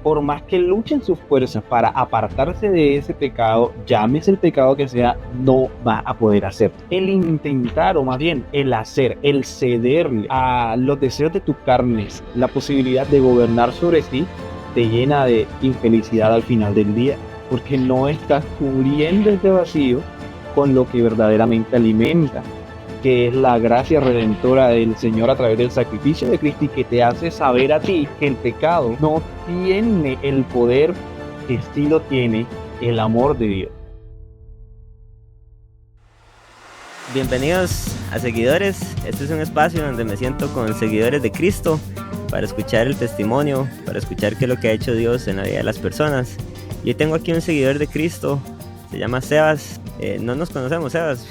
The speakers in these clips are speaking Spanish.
por más que luchen sus fuerzas para apartarse de ese pecado, llámese el pecado que sea, no va a poder hacer. El intentar, o más bien el hacer, el cederle a los deseos de tus carnes la posibilidad de gobernar sobre ti, te llena de infelicidad al final del día, porque no estás cubriendo ese vacío con lo que verdaderamente alimenta, que es la gracia redentora del Señor a través del sacrificio de Cristo, y que te hace saber a ti que el pecado no tiene el poder que sí lo tiene el amor de Dios. Bienvenidos a Seguidores. Este es un espacio donde me siento con seguidores de Cristo para escuchar el testimonio, para escuchar qué es lo que ha hecho Dios en la vida de las personas. Y tengo aquí un seguidor de Cristo, se llama Sebas. No nos conocemos, Sebas.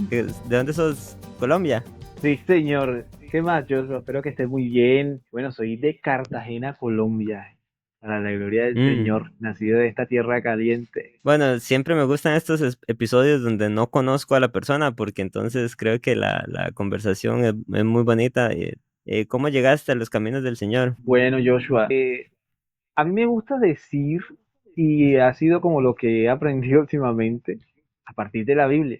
¿De dónde sos? ¿Colombia? Sí, señor. ¿Qué más, Joshua? Espero que estés muy bien. Bueno, soy de Cartagena, Colombia. Para la gloria del Señor, nacido de esta tierra caliente. Bueno, siempre me gustan estos episodios donde no conozco a la persona, porque entonces creo que la conversación es muy bonita. ¿Cómo llegaste a los caminos del Señor? Bueno, Joshua, a mí me gusta decir, y ha sido como lo que he aprendido últimamente, a partir de la Biblia.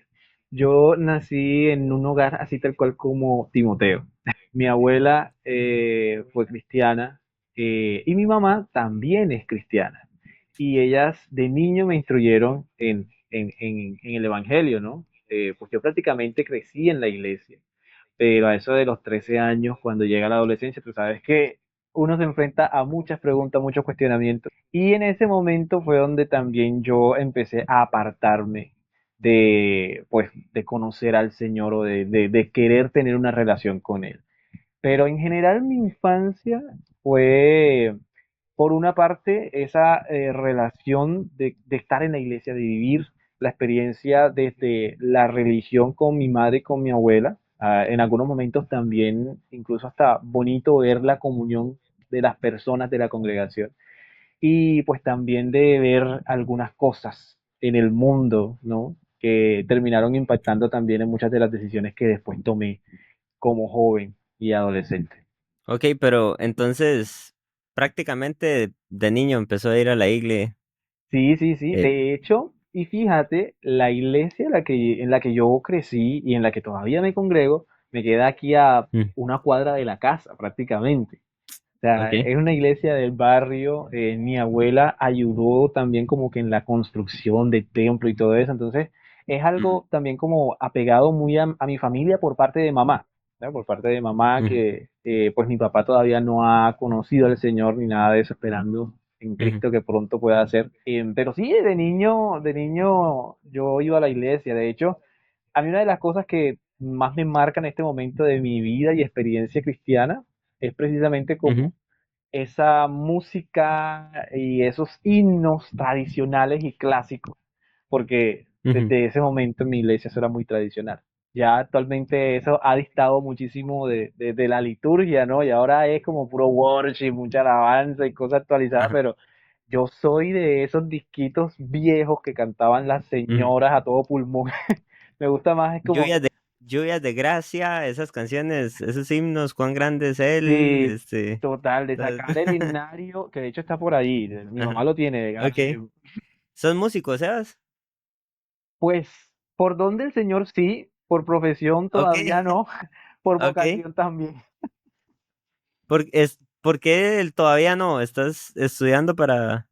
Yo nací en un hogar así tal cual como Timoteo. Mi abuela fue cristiana, y mi mamá también es cristiana. Y ellas de niño me instruyeron en el Evangelio, ¿no? Pues yo prácticamente crecí en la iglesia, pero a eso de los 13 años, cuando llega la adolescencia, tú sabes que uno se enfrenta a muchas preguntas, muchos cuestionamientos. Y en ese momento fue donde también yo empecé a apartarme de, pues, de conocer al Señor, o de querer tener una relación con Él. Pero en general mi infancia fue, por una parte, esa relación de estar en la iglesia, de vivir la experiencia desde la religión con mi madre y con mi abuela. En algunos momentos también, incluso hasta bonito ver la comunión de las personas de la congregación. Y pues también de ver algunas cosas en el mundo, ¿no? Que terminaron impactando también en muchas de las decisiones que después tomé como joven y adolescente. Ok, pero entonces prácticamente de niño empezó a ir a la iglesia. Sí, sí, sí. eh, De hecho, y fíjate, la iglesia en la que yo crecí y en la que todavía me congrego, me queda aquí a mm, una cuadra de la casa prácticamente. O sea, ok. es una iglesia del barrio. Mi abuela ayudó también como que en la construcción del templo y todo eso. Entonces, es Ujú, algo también como apegado muy a mi familia por parte de mamá. ¿No? Por parte de mamá, ujú, que pues mi papá todavía no ha conocido al Señor ni nada de eso, esperando en ujú. Cristo que pronto pueda hacer. Pero sí, de niño yo iba a la iglesia. De hecho, a mí una de las cosas que más me marca en este momento de mi vida y experiencia cristiana es precisamente como Ujú, esa música y esos himnos tradicionales y clásicos, porque ujú. desde ese momento en mi iglesia eso era muy tradicional. Ya actualmente eso ha distado muchísimo de la liturgia, ¿no? Y ahora es como puro worship, mucha alabanza y cosas actualizadas, Ajá, pero yo soy de esos disquitos viejos que cantaban las ujú. señoras a todo pulmón. Me gusta más, es como, Lluvias de, lluvias de gracia, esas canciones, esos himnos, cuán grande es él, sí, total, de las- sacar el himnario, que de hecho está por ahí, mi mamá Ajá, lo tiene, de ok. Garfield. ¿Son músicos, Sebas? Pues, por don del Señor sí, por profesión Ok, todavía no, por ok. vocación también. ¿Por qué todavía no? ¿Estás estudiando para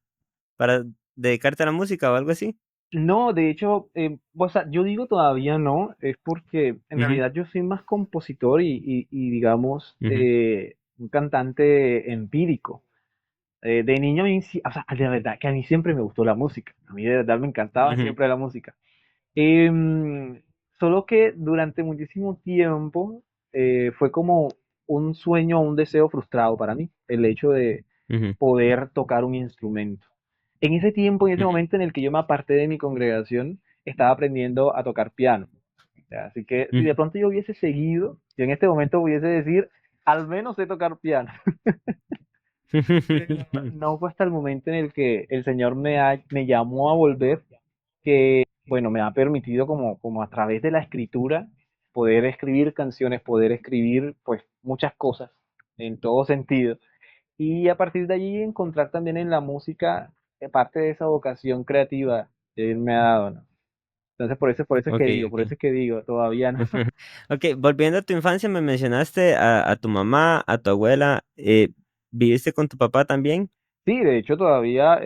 dedicarte a la música o algo así? No, de hecho, o sea, yo digo todavía no, es porque en Ujú, realidad yo soy más compositor y digamos, ujú, un cantante empírico. De niño, o sea, de verdad que a mí siempre me gustó la música, a mí de verdad me encantaba ujú, siempre la música. Em, Solo que durante muchísimo tiempo fue como un sueño, un deseo frustrado para mí, el hecho de ujú, poder tocar un instrumento. En ese tiempo, en ese ujú, momento en el que yo me aparté de mi congregación, estaba aprendiendo a tocar piano. Ya, así que si de ujú. pronto yo hubiese seguido, yo en este momento hubiese decir, al menos sé tocar piano. Pero no fue hasta el momento en el que el Señor me llamó a volver, que, bueno, me ha permitido como a través de la escritura poder escribir canciones, poder escribir pues muchas cosas en todo sentido. y a partir de allí encontrar también en la música parte de esa vocación creativa que él me ha dado, ¿no? Entonces por eso es que Ok, digo, por ok. eso es que digo, todavía no. Ok, volviendo a tu infancia, me mencionaste a tu mamá, a tu abuela. ¿Viviste con tu papá también? Sí, de hecho todavía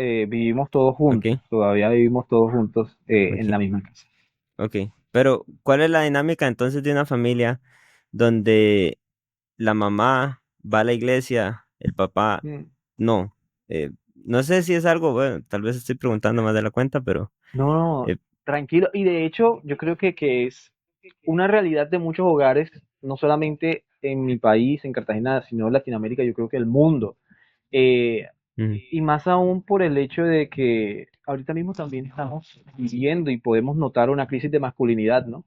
Ok, todavía vivimos todos juntos en la ok, misma casa. ok. Pero, ¿cuál es la dinámica entonces de una familia donde la mamá va a la iglesia, el papá Mm. no? No sé si es algo, bueno, tal vez estoy preguntando más de la cuenta, pero No, no, eh, tranquilo. Y de hecho, yo creo que es una realidad de muchos hogares, no solamente en mi país, en Cartagena, sino en Latinoamérica, yo creo que el mundo. Eh, ujú, y más aún por el hecho de que ahorita mismo también estamos viviendo y podemos notar una crisis de masculinidad, ¿no?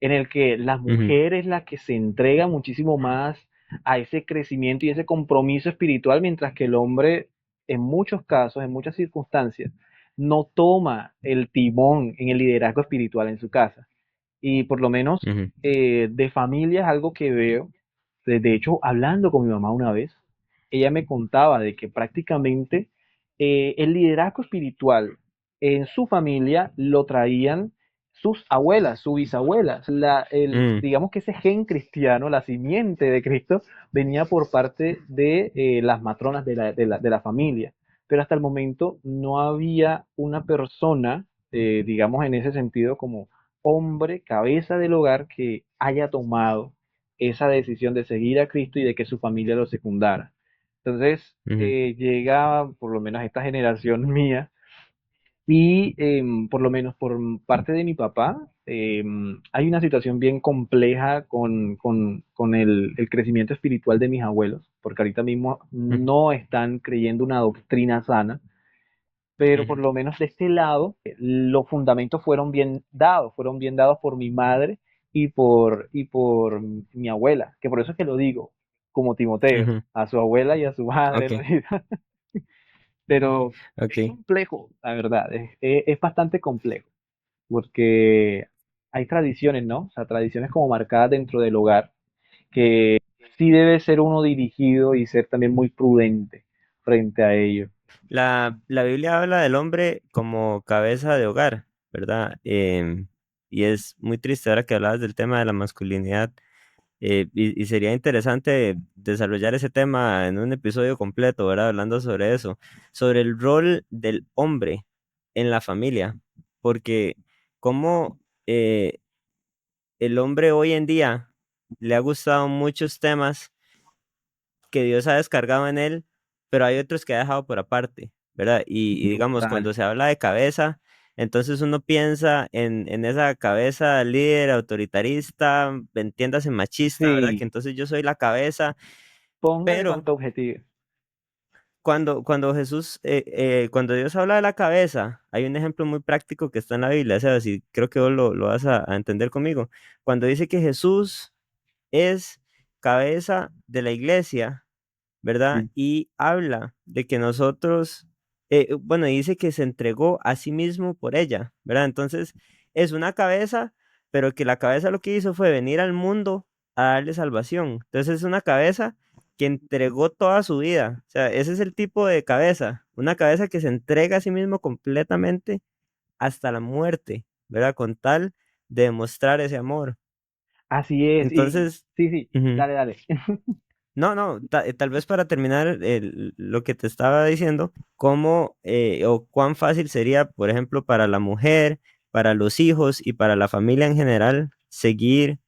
En el que la ujú, mujer es la que se entrega muchísimo más a ese crecimiento y ese compromiso espiritual, mientras que el hombre, en muchos casos, en muchas circunstancias, no toma el timón en el liderazgo espiritual en su casa. Y por lo menos ujú, de familia es algo que veo. De hecho, hablando con mi mamá una vez, ella me contaba de que prácticamente el liderazgo espiritual en su familia lo traían sus abuelas, sus bisabuelas. mm, Digamos que ese gen cristiano, la simiente de Cristo, venía por parte de las matronas de la familia. Pero hasta el momento no había una persona, digamos en ese sentido, como hombre, cabeza del hogar, que haya tomado esa decisión de seguir a Cristo y de que su familia lo secundara. Entonces, ujú. llega por lo menos esta generación mía y por lo menos por parte de mi papá, hay una situación bien compleja con el crecimiento espiritual de mis abuelos, porque ahorita mismo Ujú, no están creyendo una doctrina sana, pero por ujú, lo menos de este lado, los fundamentos fueron bien dados por mi madre y por mi abuela, que por eso es que lo digo, como Timoteo, ujú. a su abuela y a su madre, en Ok, realidad. Pero es ok. complejo, la verdad, es bastante complejo, porque hay tradiciones, ¿no? O sea, tradiciones como marcadas dentro del hogar, que sí debe ser uno dirigido y ser también muy prudente frente a ello. La Biblia habla del hombre como cabeza de hogar, ¿verdad? Y es muy triste ahora que hablabas del tema de la masculinidad. Y sería interesante desarrollar ese tema en un episodio completo, ¿verdad? Hablando sobre eso, sobre el rol del hombre en la familia, porque como el hombre hoy en día le ha gustado muchos temas que Dios ha descargado en él, pero hay otros que ha dejado por aparte, ¿verdad? Y digamos, Total. cuando se habla de cabeza, entonces uno piensa en esa cabeza líder, autoritarista, entiéndase machista, ¿verdad? Que Sí, entonces yo soy la cabeza, póngale pero cuánto objetivo. cuando Jesús, cuando Dios habla de la cabeza, hay un ejemplo muy práctico que está en la Biblia, o sea, si creo que vos lo vas a entender conmigo. Cuando dice que Jesús es cabeza de la iglesia, ¿verdad? Sí. Y habla de que nosotros, bueno, dice que se entregó a sí mismo por ella, ¿verdad? Entonces, es una cabeza, pero que la cabeza lo que hizo fue venir al mundo a darle salvación. Entonces, es una cabeza que entregó toda su vida. O sea, ese es el tipo de cabeza, una cabeza que se entrega a sí mismo completamente hasta la muerte, ¿verdad? Con tal de demostrar ese amor. Así es, y Entonces, sí, sí, ujú. dale, dale. No, no, tal vez para terminar lo que te estaba diciendo, cómo o cuán fácil sería, por ejemplo, para la mujer, para los hijos y para la familia en general, seguir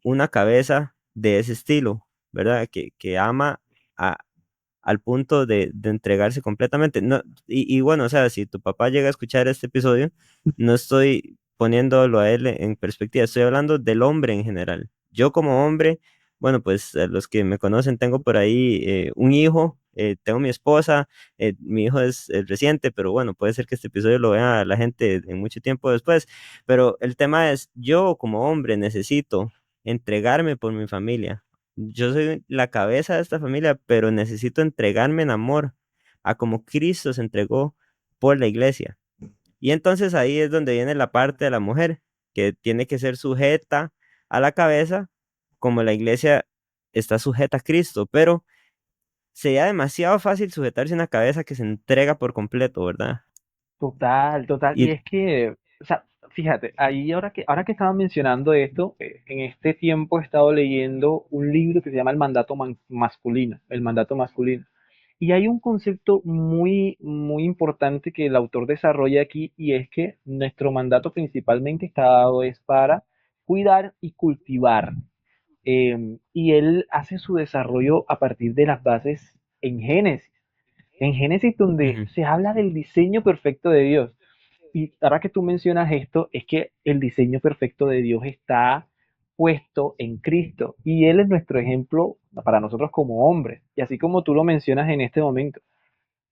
una cabeza de ese estilo, ¿verdad? Que ama a, al punto de entregarse completamente. No, y bueno, o sea, si tu papá llega a escuchar este episodio, no estoy poniéndolo a él en perspectiva, estoy hablando del hombre en general. Yo como hombre, bueno, pues los que me conocen, tengo por ahí un hijo, tengo mi esposa, mi hijo es reciente, pero bueno, puede ser que este episodio lo vea la gente en mucho tiempo después, pero el tema es, yo como hombre necesito entregarme por mi familia. Yo soy la cabeza de esta familia, pero necesito entregarme en amor a como Cristo se entregó por la iglesia. Y entonces ahí es donde viene la parte de la mujer, que tiene que ser sujeta a la cabeza, como la iglesia está sujeta a Cristo, pero sería demasiado fácil sujetarse a una cabeza que se entrega por completo, ¿verdad? Total, total. Y Y, es que, o sea, fíjate, ahí ahora que estaban mencionando esto, en este tiempo he estado leyendo un libro que se llama El mandato masculino, el mandato masculino. Y hay un concepto muy, muy importante que el autor desarrolla aquí y es que nuestro mandato principalmente está dado es para cuidar y cultivar. Y él hace su desarrollo a partir de las bases en Génesis. En Génesis donde ujú, se habla del diseño perfecto de Dios. Y ahora que tú mencionas esto, es que el diseño perfecto de Dios está puesto en Cristo y Él es nuestro ejemplo para nosotros como hombres. Y así como tú lo mencionas en este momento,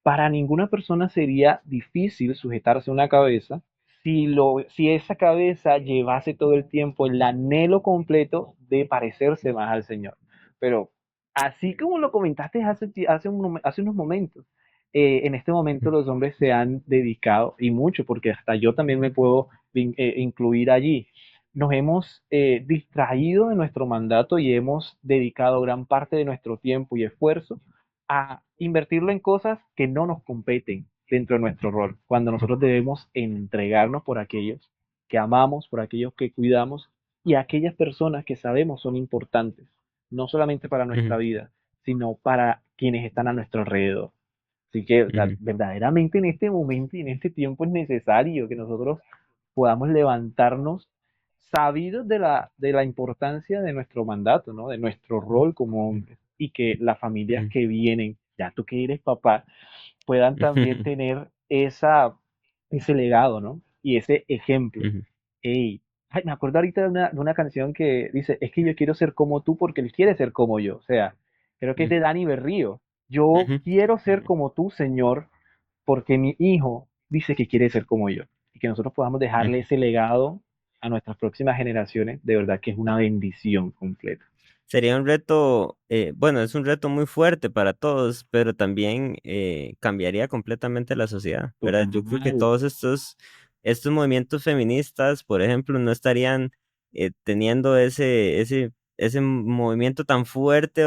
para ninguna persona sería difícil sujetarse a una cabeza si esa cabeza llevase todo el tiempo el anhelo completo de parecerse más al Señor. Pero así como lo comentaste hace unos momentos, en este momento los hombres se han dedicado, y mucho, porque hasta yo también me puedo incluir allí, nos hemos distraído de nuestro mandato y hemos dedicado gran parte de nuestro tiempo y esfuerzo a invertirlo en cosas que no nos competen dentro de nuestro rol, cuando nosotros debemos entregarnos por aquellos que amamos, por aquellos que cuidamos y aquellas personas que sabemos son importantes, no solamente para nuestra ujú, vida, sino para quienes están a nuestro alrededor. Así que, o sea, ujú, verdaderamente en este momento y en este tiempo es necesario que nosotros podamos levantarnos sabidos de la importancia de nuestro mandato, ¿no? De nuestro rol como hombres y que las familias ujú, que vienen, ya tú que eres papá, puedan también ujú, tener ese legado, ¿no? Y ese ejemplo. ujú, Ey, ay, me acuerdo ahorita de una canción que dice, es que yo quiero ser como tú porque él quiere ser como yo. O sea, creo que es ujú, de Dani Berrío. Yo ujú, quiero ser ujú, como tú, Señor, porque mi hijo dice que quiere ser como yo. Y que nosotros podamos dejarle ujú. ese legado a nuestras próximas generaciones, de verdad que es una bendición completa. Sería un reto, bueno, es un reto muy fuerte para todos, pero también cambiaría completamente la sociedad, ¿verdad? Yo creo que Total. todos estos movimientos feministas, por ejemplo, no estarían teniendo ese movimiento tan fuerte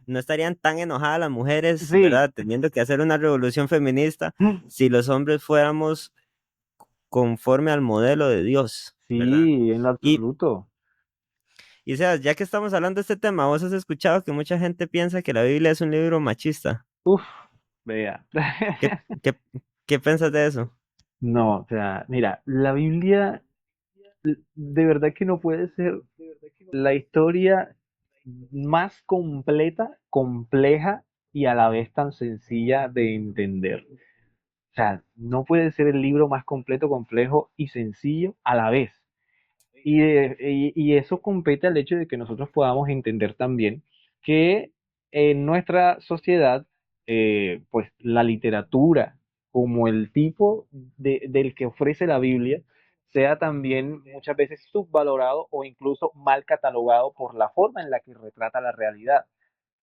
no estarían tan enojadas las mujeres, Sí, ¿verdad? Teniendo que hacer una revolución feminista si los hombres fuéramos conforme al modelo de Dios, ¿verdad? sí, en lo Y absoluto. Y o sea, ya que estamos hablando de este tema, vos has escuchado que mucha gente piensa que la Biblia es un libro machista. Uf, vea. ¿Qué, qué, qué piensas de eso? No, o sea, mira, la Biblia de verdad que no puede ser la historia más completa, compleja y a la vez tan sencilla de entender. O sea, no puede ser el libro más completo, complejo y sencillo a la vez. Y eso compete al hecho de que nosotros podamos entender también que en nuestra sociedad, pues la literatura como el tipo del que ofrece la Biblia, sea también muchas veces subvalorado o incluso mal catalogado por la forma en la que retrata la realidad.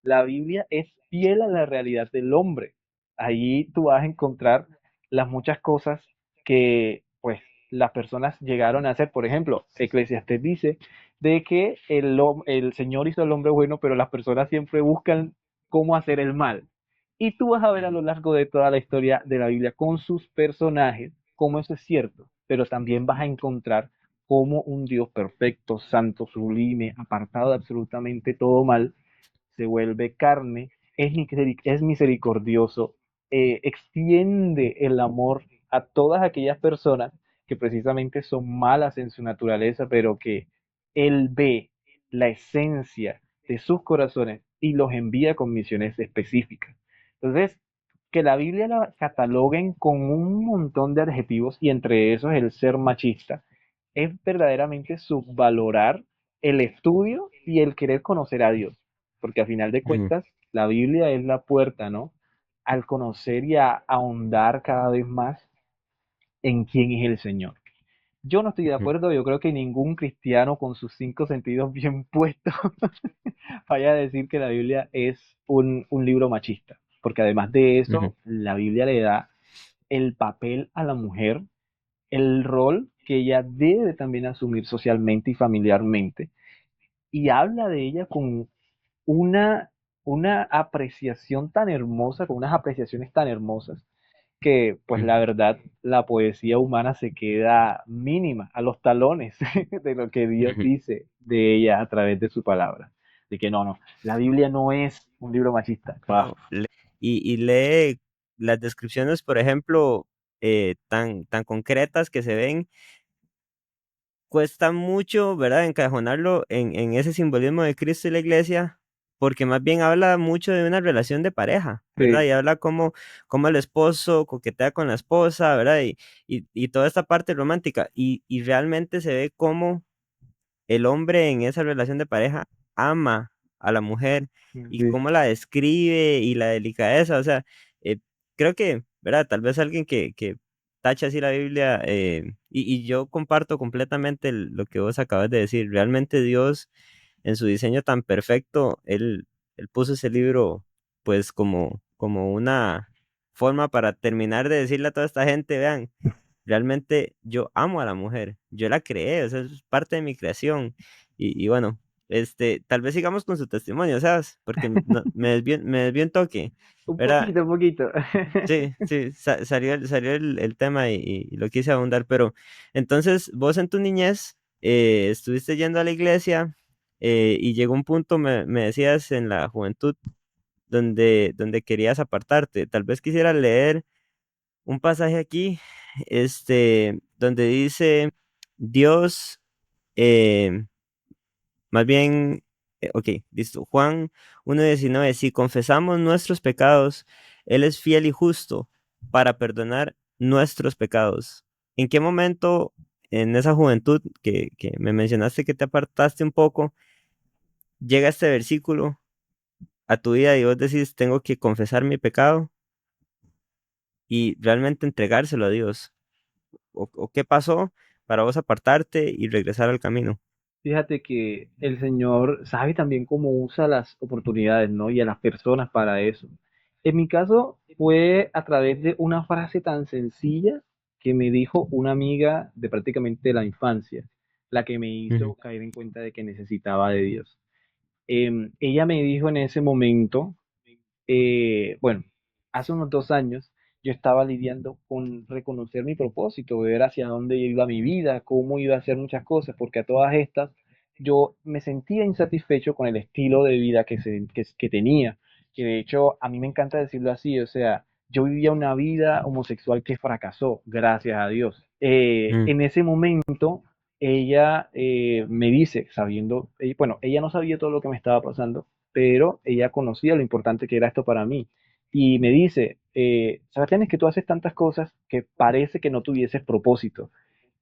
La Biblia es fiel a la realidad del hombre. Ahí tú vas a encontrar las muchas cosas que pues las personas llegaron a hacer. Por ejemplo, Eclesiastés dice de que el Señor hizo al hombre bueno, pero las personas siempre buscan cómo hacer el mal. Y tú vas a ver a Ujú, lo largo de toda la historia de la Biblia con sus personajes cómo eso es cierto, pero también vas a encontrar cómo un Dios perfecto, santo, sublime, apartado de absolutamente todo mal, se vuelve carne, es misericordioso, extiende el amor a todas aquellas personas que precisamente son malas en su naturaleza, pero que Él ve la esencia de sus corazones y los envía con misiones específicas. Entonces, que la Biblia la cataloguen con un montón de adjetivos y entre esos el ser machista, es verdaderamente subvalorar el estudio y el querer conocer a Dios, porque a final de ujú, cuentas la Biblia es la puerta, ¿no? Al conocer y a ahondar cada vez más en quién es el Señor. Yo no estoy de ujú, acuerdo, yo creo que ningún cristiano con sus cinco sentidos bien puestos vaya a decir que la Biblia es un libro machista, porque además de ujú, eso, la Biblia le da el papel a la mujer, el rol que ella debe también asumir socialmente y familiarmente, y habla de ella con una una apreciación tan hermosa, con unas apreciaciones tan hermosas, que pues la Ujú. verdad la poesía humana se queda mínima, a los talones de lo que Dios Ujú. dice de ella a través de su palabra. De que no, no, la Biblia no es un libro machista. Paf. Y lee las descripciones, por ejemplo, tan concretas que se ven, cuesta mucho, ¿verdad? Encajonarlo en ese simbolismo de Cristo y la iglesia, porque más bien habla mucho de una relación de pareja, ¿verdad? Sí, Y habla cómo el esposo coquetea con la esposa, ¿verdad? Y toda esta parte romántica. Y realmente se ve cómo el hombre en esa relación de pareja ama a la mujer y sí. cómo la describe y la delicadeza, o sea, eh, creo que, ¿verdad? Tal vez alguien que tacha así la Biblia, y yo comparto completamente lo que vos acabas de decir, realmente Dios en su diseño tan perfecto, él puso ese libro pues como una forma para terminar de decirle a toda esta gente, vean, realmente yo amo a la mujer, yo la creé, o sea, es parte de mi creación. Y bueno, tal vez sigamos con su testimonio, ¿sabes? Porque me desvió un toque, ¿verdad? Un poquito. Sí, sí, salió el tema y lo quise abundar, pero entonces vos en tu niñez estuviste yendo a la iglesia, y llegó un punto, me decías, en la juventud, donde querías apartarte. Tal vez quisiera leer un pasaje aquí, donde dice Dios, eh, más bien, ok, listo. Juan 1:19, si confesamos nuestros pecados, Él es fiel y justo para perdonar nuestros pecados. ¿En qué momento en esa juventud que me mencionaste que te apartaste un poco, llega este versículo a tu vida y vos decís, tengo que confesar mi pecado y realmente entregárselo a Dios? ¿O qué pasó para vos apartarte y regresar al camino? Fíjate que el Señor sabe también cómo usa las oportunidades, ¿no? Y a las personas para eso. En mi caso fue a través de una frase tan sencilla que me dijo una amiga de prácticamente la infancia, la que me Ujú. hizo caer en cuenta de que necesitaba de Dios. Ella me dijo en ese momento, bueno, hace unos 2 años yo estaba lidiando con reconocer mi propósito, ver hacia dónde iba mi vida, cómo iba a hacer muchas cosas, porque a todas estas yo me sentía insatisfecho con el estilo de vida que tenía, que de hecho a mí me encanta decirlo así, o sea, yo vivía una vida homosexual que fracasó, gracias a Dios. Mm. En ese momento ella me dice, sabiendo, bueno, ella no sabía todo lo que me estaba pasando, pero ella conocía lo importante que era esto para mí. Y me dice, Sebastián, es que tú haces tantas cosas que parece que no tuvieses propósito.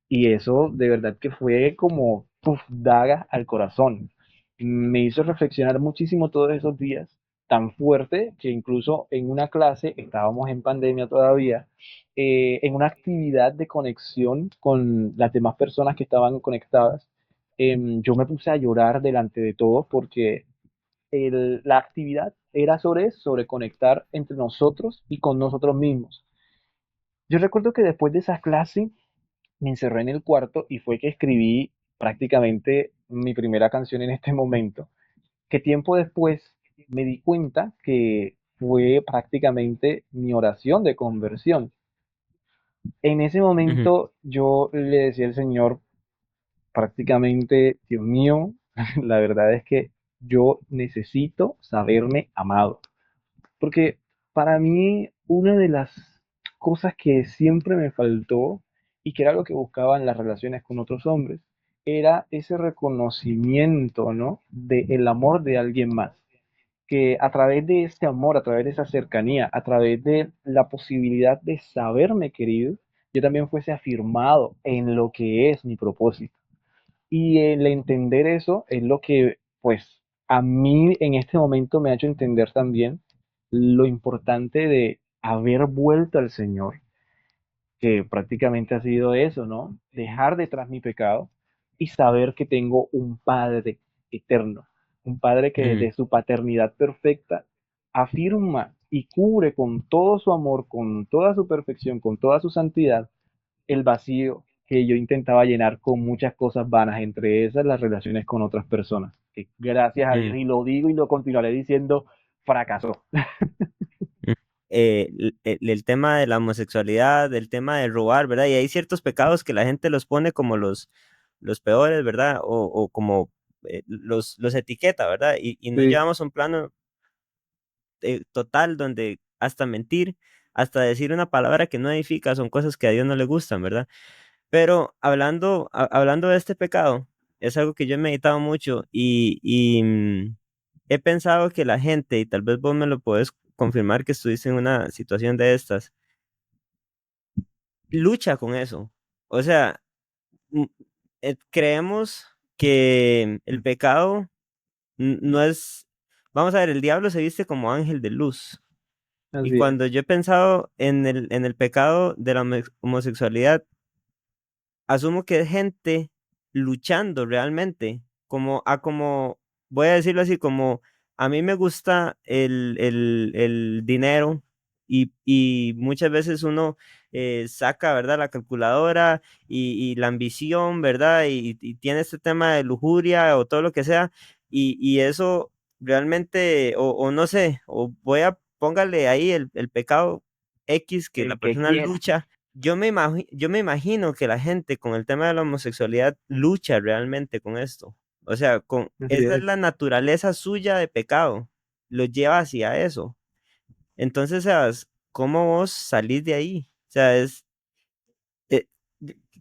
Y eso de verdad que fue como puf, daga al corazón. Me hizo reflexionar muchísimo todos esos días, tan fuerte que incluso en una clase, estábamos en pandemia todavía, en una actividad de conexión con las demás personas que estaban conectadas, yo me puse a llorar delante de todos porque la actividad era sobre eso, sobre conectar entre nosotros y con nosotros mismos. Yo recuerdo que después de esa clase me encerré en el cuarto y fue que escribí prácticamente mi primera canción en este momento, que tiempo después me di cuenta que fue prácticamente mi oración de conversión. En ese Ujú. momento yo le decía al Señor prácticamente, Dios mío, la verdad es que yo necesito saberme amado. Porque para mí una de las cosas que siempre me faltó y que era lo que buscaba en las relaciones con otros hombres, era ese reconocimiento, ¿no? De el amor de alguien más. Que a través de ese amor, a través de esa cercanía, a través de la posibilidad de saberme querido, yo también fuese afirmado en lo que es mi propósito. Y el entender eso es lo que, pues, a mí en este momento me ha hecho entender también lo importante de haber vuelto al Señor, que prácticamente ha sido eso, ¿no? Dejar detrás mi pecado y saber que tengo un Padre eterno, un Padre que Ujú. desde su paternidad perfecta afirma y cubre con todo su amor, con toda su perfección, con toda su santidad, el vacío que yo intentaba llenar con muchas cosas vanas, entre esas las relaciones con otras personas. Que gracias a Dios, Mm. y lo digo y lo continuaré diciendo, fracasó. El tema de la homosexualidad, el tema de robar, ¿verdad? Y hay ciertos pecados que la gente los pone como los peores, ¿verdad? O como los etiqueta, ¿verdad? Y no Sí, llevamos a un plano total donde hasta mentir, hasta decir una palabra que no edifica, son cosas que a Dios no le gustan, ¿verdad? Pero hablando de este pecado, es algo que yo he meditado mucho y he pensado que la gente, y tal vez vos me lo puedes confirmar que estuviste en una situación de estas, lucha con eso. O sea, mm, creemos que el pecado no es, vamos a ver, el diablo se viste como ángel de luz. Y así es. cuando yo he pensado en el pecado de la homosexualidad, asumo que es gente luchando realmente, como, voy a decirlo así, como a mí me gusta el dinero y muchas veces uno saca, ¿verdad? La calculadora y la ambición, ¿verdad? Y tiene este tema de lujuria o todo lo que sea y eso realmente, o no sé, o póngale ahí el pecado X que la El que persona quiera. lucha. Yo me imagino que la gente con el tema de la homosexualidad lucha realmente con esto. O sea, Así esa es es. la naturaleza suya de pecado. Lo lleva hacia eso. Entonces, Sebas, ¿cómo vos salís de ahí? O sea, eh,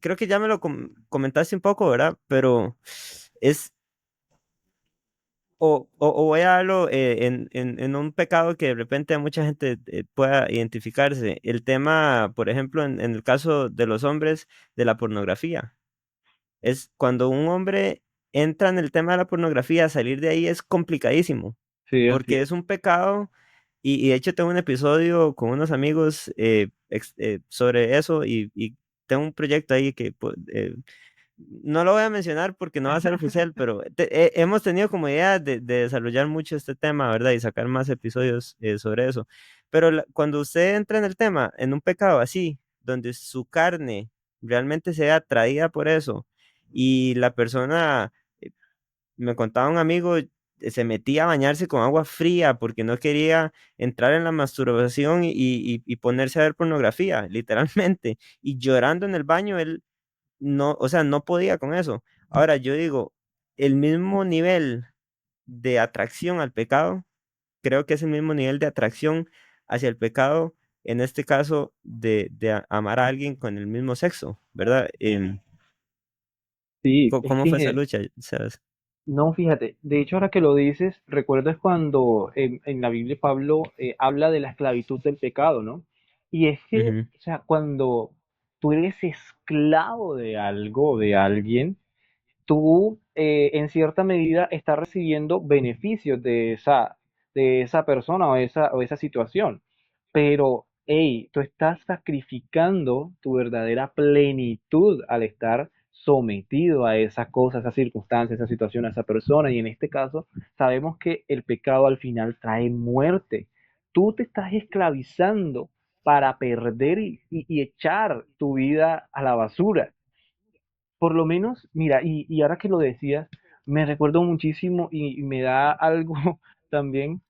creo que ya me lo comentaste un poco, ¿verdad? Pero es, o voy a darlo en un pecado que de repente a mucha gente pueda identificarse. El tema, por ejemplo, en el caso de los hombres, de la pornografía. Es cuando un hombre entra en el tema de la pornografía, salir de ahí es complicadísimo, Sí, así porque es. es un pecado y de hecho tengo un episodio con unos amigos sobre eso y tengo un proyecto ahí que no lo voy a mencionar porque no va a ser oficial, pero hemos tenido como idea de desarrollar mucho este tema, ¿verdad? Y sacar más episodios sobre eso. Pero cuando usted entra en el tema, en un pecado así, donde su carne realmente sea atraída por eso, y la persona, me contaba un amigo, se metía a bañarse con agua fría porque no quería entrar en la masturbación y ponerse a ver pornografía, literalmente, y llorando en el baño, él no, o sea, no podía con eso. Ahora yo digo, el mismo nivel de atracción al pecado, creo que es el mismo nivel de atracción hacia el pecado, en este caso de amar a alguien con el mismo sexo, ¿verdad? Sí, es ¿Cómo fue esa que, lucha? ¿Sabes? no, fíjate, de hecho ahora que lo dices, recuerdo es cuando en la Biblia Pablo habla de la esclavitud del pecado, ¿no? Y es que, Ujú, o sea, cuando tú eres esclavo de algo, de alguien, tú en cierta medida estás recibiendo beneficios de esa persona o esa situación. Pero, hey, tú estás sacrificando tu verdadera plenitud al estar sometido a esa cosa, esa circunstancia, esa situación, a esa persona. Y en este caso, sabemos que el pecado al final trae muerte. Tú te estás esclavizando para perder y echar tu vida a la basura. Por lo menos, mira, y ahora que lo decías, me recuerdo muchísimo y me da algo también,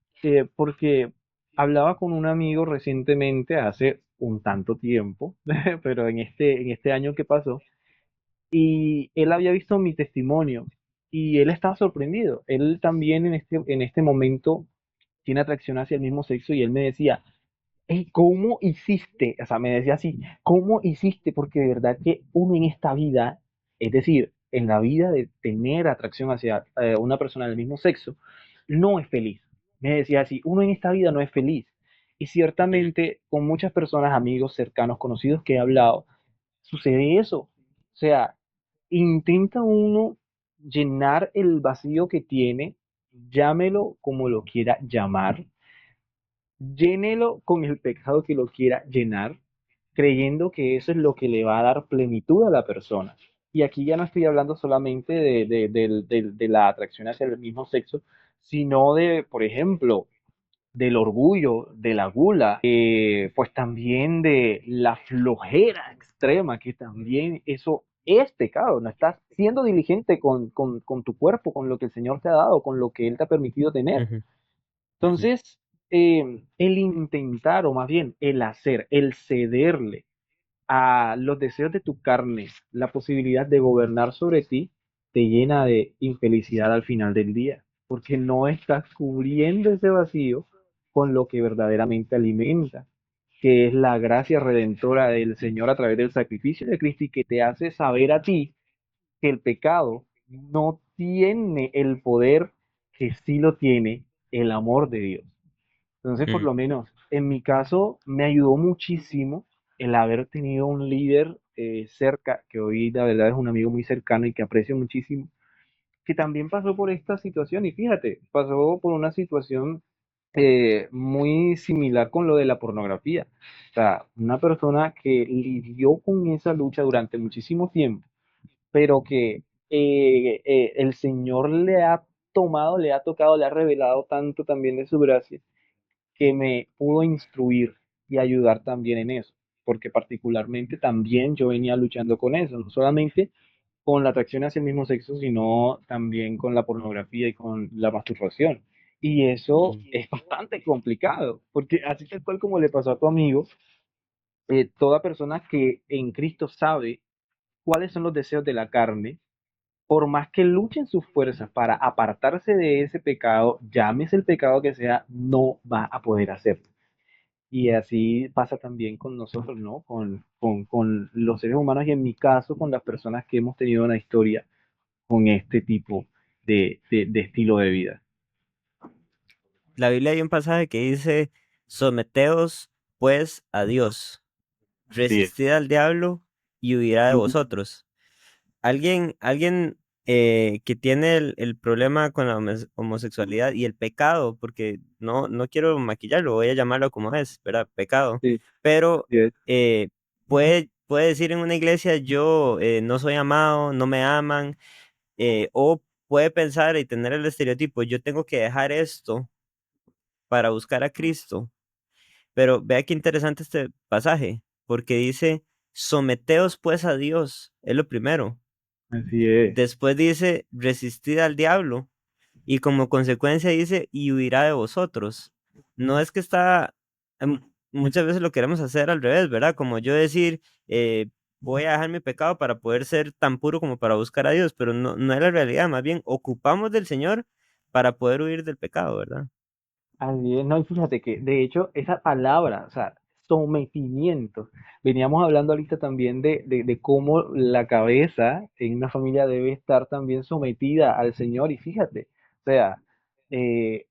porque hablaba con un amigo recientemente, hace un tanto tiempo, pero en este año que pasó, y él había visto mi testimonio y él estaba sorprendido. Él también en este momento tiene atracción hacia el mismo sexo y él me decía, "Ey, ¿cómo hiciste?" O sea, me decía así, ¿cómo hiciste? Porque de verdad que uno en esta vida, es decir, en la vida de tener atracción hacia una persona del mismo sexo, no es feliz. Me decía así, uno en esta vida no es feliz. Y ciertamente con muchas personas, amigos, cercanos, conocidos que he hablado, sucede eso. O sea, intenta uno llenar el vacío que tiene, llámelo como lo quiera llamar, llénelo con el pecado que lo quiera llenar, creyendo que eso es lo que le va a dar plenitud a la persona. Y aquí ya no estoy hablando solamente de la atracción hacia el mismo sexo, sino de, por ejemplo, del orgullo, de la gula, pues también de la flojera extrema, que también eso es pecado. No estás siendo diligente con tu cuerpo, con lo que el Señor te ha dado, con lo que Él te ha permitido tener. ujú. Ujú, Entonces, el intentar, o más bien el hacer, el cederle a los deseos de tu carne la posibilidad de gobernar sobre ti, te llena de infelicidad al final del día, porque no estás cubriendo ese vacío con lo que verdaderamente alimenta, que es la gracia redentora del Señor a través del sacrificio de Cristo y que te hace saber a ti que el pecado no tiene el poder que sí lo tiene el amor de Dios. Entonces, por ujú. lo menos en mi caso, me ayudó muchísimo el haber tenido un líder cerca, que hoy la verdad es un amigo muy cercano y que aprecio muchísimo, que también pasó por esta situación y fíjate, pasó por una situación muy similar con lo de la pornografía. O sea, una persona que lidió con esa lucha durante muchísimo tiempo, pero que el Señor le ha tomado, le ha tocado, le ha revelado tanto también de su gracia que me pudo instruir y ayudar también en eso, porque particularmente también yo venía luchando con eso, no solamente con la atracción hacia el mismo sexo, sino también con la pornografía y con la masturbación. Y eso Ujú. es bastante complicado, porque así tal cual como le pasó a tu amigo, toda persona que en Cristo sabe cuáles son los deseos de la carne, por más que luchen sus fuerzas para apartarse de ese pecado, llámese el pecado que sea, no va a poder hacerlo. Y así pasa también con nosotros, ¿no? Con los seres humanos y en mi caso con las personas que hemos tenido una historia con este tipo de estilo de vida. La Biblia hay un pasaje que dice, someteos pues a Dios, Así es. resistid al diablo y huirá de Ujú. vosotros. Alguien que tiene el problema con la homosexualidad y el pecado, porque no quiero maquillarlo, voy a llamarlo como es, ¿verdad? Pecado. Sí, Pero así es. puede decir en una iglesia, yo no soy amado, no me aman, o puede pensar y tener el estereotipo, yo tengo que dejar esto para buscar a Cristo. Pero vea qué interesante este pasaje, porque dice, someteos pues a Dios, es lo primero. Así es. Después dice, resistid al diablo. Y como consecuencia dice, y huirá de vosotros. No es que está, muchas veces lo queremos hacer al revés, ¿verdad? Como yo decir, voy a dejar mi pecado para poder ser tan puro como para buscar a Dios, pero no es la realidad, más bien ocupamos del Señor para poder huir del pecado, ¿verdad? Así es, no, y fíjate que de hecho esa palabra, o sea, sometimiento, veníamos hablando ahorita también de cómo la cabeza en una familia debe estar también sometida al Señor y fíjate, o sea,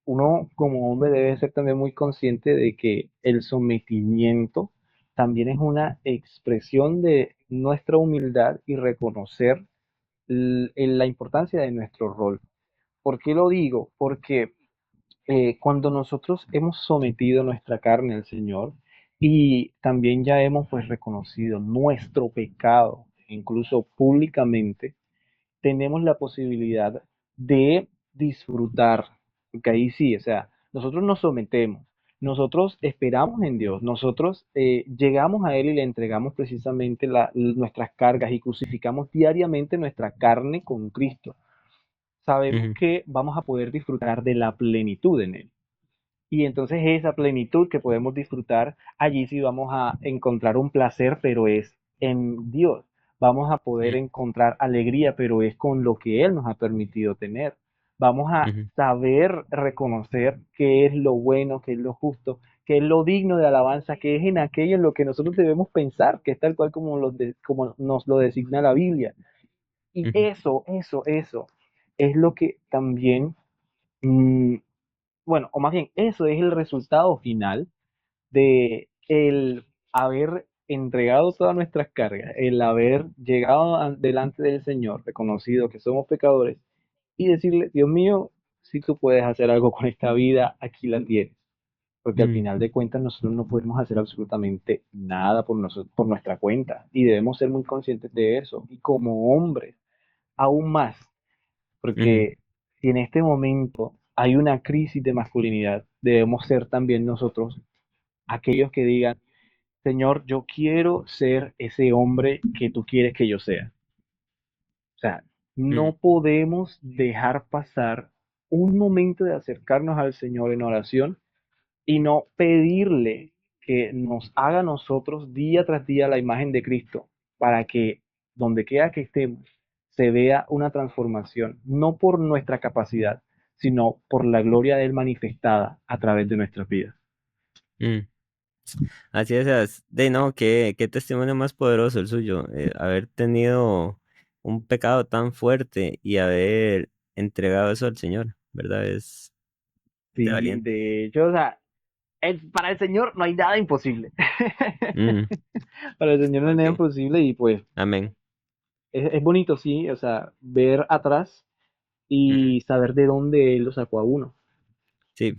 uno como hombre debe ser también muy consciente de que el sometimiento también es una expresión de nuestra humildad y reconocer la importancia de nuestro rol. ¿Por qué lo digo? Porque cuando nosotros hemos sometido nuestra carne al Señor y también ya hemos pues reconocido nuestro pecado, incluso públicamente, tenemos la posibilidad de disfrutar, porque ahí sí, o sea, nosotros nos sometemos, nosotros esperamos en Dios, nosotros llegamos a Él y le entregamos precisamente nuestras cargas y crucificamos diariamente nuestra carne con Cristo. Sabemos Ujú, que vamos a poder disfrutar de la plenitud en Él. Y entonces esa plenitud que podemos disfrutar, allí sí vamos a encontrar un placer, pero es en Dios. Vamos a poder ujú, encontrar alegría, pero es con lo que Él nos ha permitido tener. Vamos a ujú, saber reconocer qué es lo bueno, qué es lo justo, qué es lo digno de alabanza, qué es en aquello en lo que nosotros debemos pensar, que es tal cual como, como nos lo designa la Biblia. Y ujú, eso es lo que también bueno, o más bien, eso es el resultado final de el haber entregado todas nuestras cargas, el haber llegado delante del Señor, reconocido que somos pecadores y decirle, Dios mío, si tú puedes hacer algo con esta vida, aquí la tienes. Porque al ujú, final de cuentas nosotros no podemos hacer absolutamente nada por nosotros, por nuestra cuenta y debemos ser muy conscientes de eso. Y como hombres, aún más, ujú, porque si en este momento hay una crisis de masculinidad, debemos ser también nosotros aquellos que digan, Señor, yo quiero ser ese hombre que tú quieres que yo sea. O sea, ujú, no podemos dejar pasar un momento de acercarnos al Señor en oración y no pedirle que nos haga a nosotros día tras día la imagen de Cristo, para que donde quiera que estemos se vea una transformación, no por nuestra capacidad, sino por la gloria de Él manifestada a través de nuestras vidas. Mm, así es, de no, qué testimonio más poderoso el suyo, haber tenido un pecado tan fuerte y haber entregado eso al Señor, ¿verdad? Es de Sí, valiente. de hecho, o sea, para el Señor no hay nada imposible. Mm, Para el Señor no hay nada ok, imposible y pues amén. es bonito, sí, o sea, ver atrás Ujú, y saber de dónde Él lo sacó a uno. sí,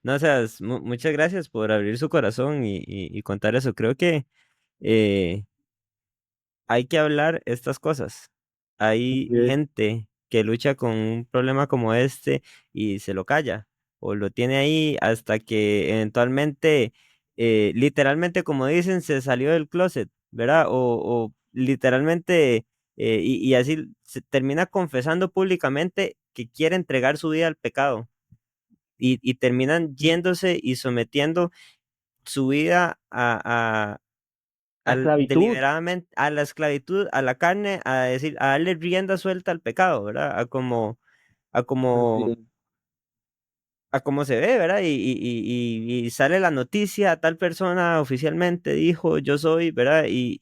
no, o sea, muchas gracias por abrir su corazón y contar eso. Creo que eh, hay que hablar estas cosas. Hay Así es. gente que lucha con un problema como este y se lo calla o lo tiene ahí hasta que eventualmente, literalmente como dicen, se salió del closet, ¿verdad? O literalmente, y así se termina confesando públicamente que quiere entregar su vida al pecado y terminan yéndose y sometiendo su vida La esclavitud. deliberadamente a la esclavitud, a la carne, a decir, a darle rienda suelta al pecado, ¿verdad? A Así como, es. a como se ve, ¿verdad? Y sale la noticia, tal persona oficialmente dijo, yo soy, ¿verdad? Y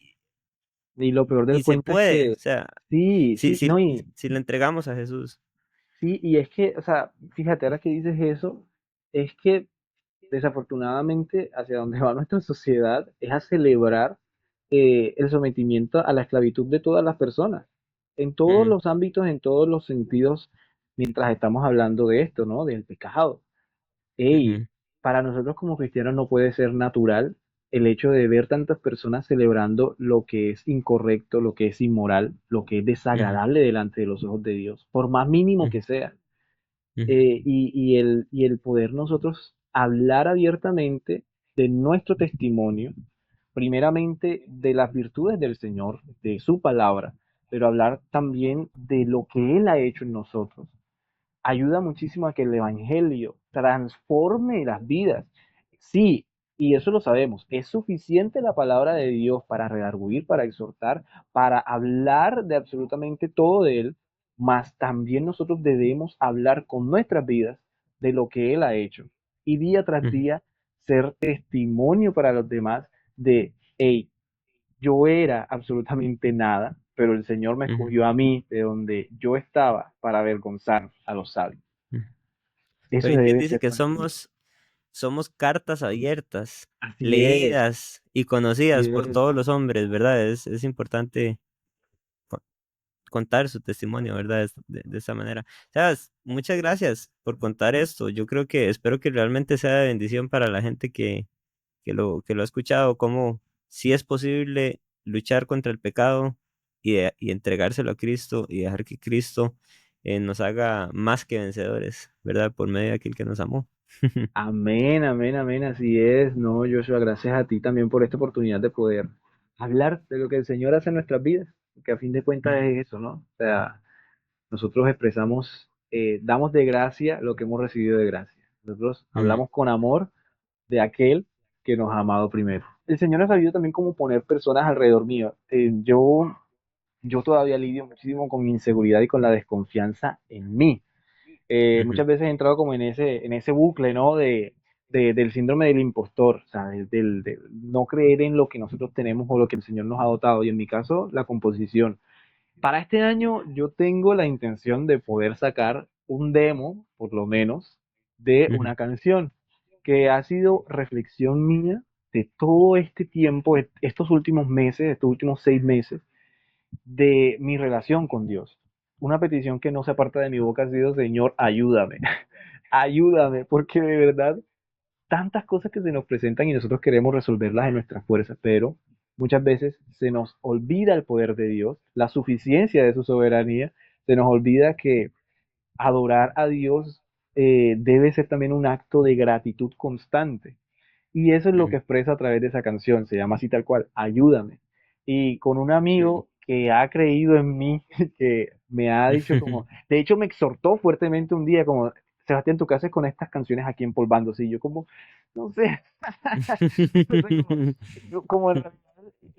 lo peor del Y se cuento es puede, o que sea, sí, si, sí, si, no, si le entregamos a Jesús. y es que, o sea, fíjate, ahora que dices eso, es que desafortunadamente hacia donde va nuestra sociedad es a celebrar el sometimiento a la esclavitud de todas las personas, en todos Ujú, los ámbitos, en todos los sentidos, mientras estamos hablando de esto, ¿no? Del pecado. Ey, ujú, para nosotros como cristianos no puede ser natural el hecho de ver tantas personas celebrando lo que es incorrecto, lo que es inmoral, lo que es ujú, desagradable delante de los ojos de Dios, por más mínimo ujú, que sea. ujú, Y el poder nosotros hablar abiertamente de nuestro testimonio, primeramente de las virtudes del Señor, de su palabra, pero hablar también de lo que Él ha hecho en nosotros ayuda muchísimo a que el Evangelio transforme las vidas. Sí, y eso lo sabemos, es suficiente la palabra de Dios para redarguir, para exhortar, para hablar de absolutamente todo de Él, mas también nosotros debemos hablar con nuestras vidas de lo que Él ha hecho. Y día tras ujú, día ser testimonio para los demás de, hey, yo era absolutamente nada, pero el Señor me ujú, escogió a mí de donde yo estaba para avergonzar a los sabios. ujú. Eso Pero Dios debe dice ser que nuestro. somos cartas abiertas, Así es, leídas y así conocidas por es. todos los hombres, ¿verdad? Es importante co- contar su testimonio, ¿verdad? De esa manera. Sabes, muchas gracias por contar esto. Yo creo que espero que realmente sea de bendición para la gente que lo ha escuchado, como si es posible luchar contra el pecado y entregárselo a Cristo y dejar que Cristo nos haga más que vencedores, ¿verdad? Por medio de aquel que nos amó. Amén, amén, amén, así es. No, Joshua, gracias a ti también por esta oportunidad de poder hablar de lo que el Señor hace en nuestras vidas, que a fin de cuentas es eso, ¿no? O sea, nosotros expresamos, damos de gracia lo que hemos recibido de gracia. Nosotros Ujú, hablamos con amor de aquel que nos ha amado primero. El Señor ha sabido también cómo poner personas alrededor mío. Yo todavía lidio muchísimo con mi inseguridad y con la desconfianza en mí. ujú, Muchas veces he entrado como en ese bucle, ¿no? Del síndrome del impostor, o sea, del no creer en lo que nosotros tenemos o lo que el Señor nos ha dotado. Y en mi caso, la composición. Para este año yo tengo la intención de poder sacar un demo, por lo menos, de ujú, una canción que ha sido reflexión mía de todo este tiempo, estos últimos meses, estos últimos 6 meses, de mi relación con Dios. Una petición que no se aparta de mi boca ha sido, Señor, ayúdame, ayúdame, porque de verdad tantas cosas que se nos presentan y nosotros queremos resolverlas en nuestras fuerzas, pero muchas veces se nos olvida el poder de Dios, la suficiencia de su soberanía, se nos olvida que adorar a Dios debe ser también un acto de gratitud constante. Y eso es lo que ujú, expresa a través de esa canción, se llama así tal cual, Ayúdame. Y con un amigo que ha creído en mí, que me ha dicho como, de hecho me exhortó fuertemente un día como, Sebastián, tú qué haces con estas canciones aquí empolvándose, y yo como, no sé, no sé, como en realidad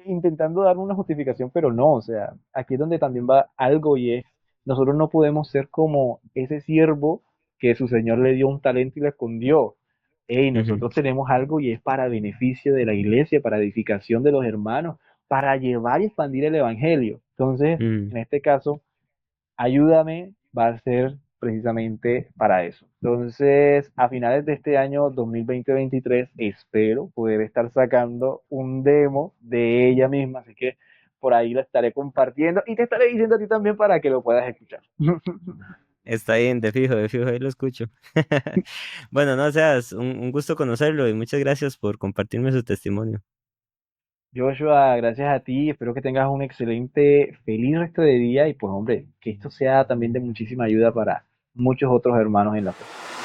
intentando dar una justificación, pero no, o sea, aquí es donde también va algo y es, nosotros no podemos ser como ese siervo que su señor le dio un talento y lo escondió. Ey, Ujú, nosotros tenemos algo y es para beneficio de la iglesia, para edificación de los hermanos, para llevar y expandir el evangelio. Entonces, mm. en este caso, ayúdame va a ser precisamente para eso. Entonces, a finales de este año 2020-2023, espero poder estar sacando un demo de ella misma, así que por ahí la estaré compartiendo y te estaré diciendo a ti también para que lo puedas escuchar. Está bien, de fijo, ahí lo escucho. Bueno, no seas, un gusto conocerlo y muchas gracias por compartirme su testimonio. Joshua, gracias a ti, espero que tengas un excelente, feliz resto de día y pues hombre, que esto sea también de muchísima ayuda para muchos otros hermanos en la fe.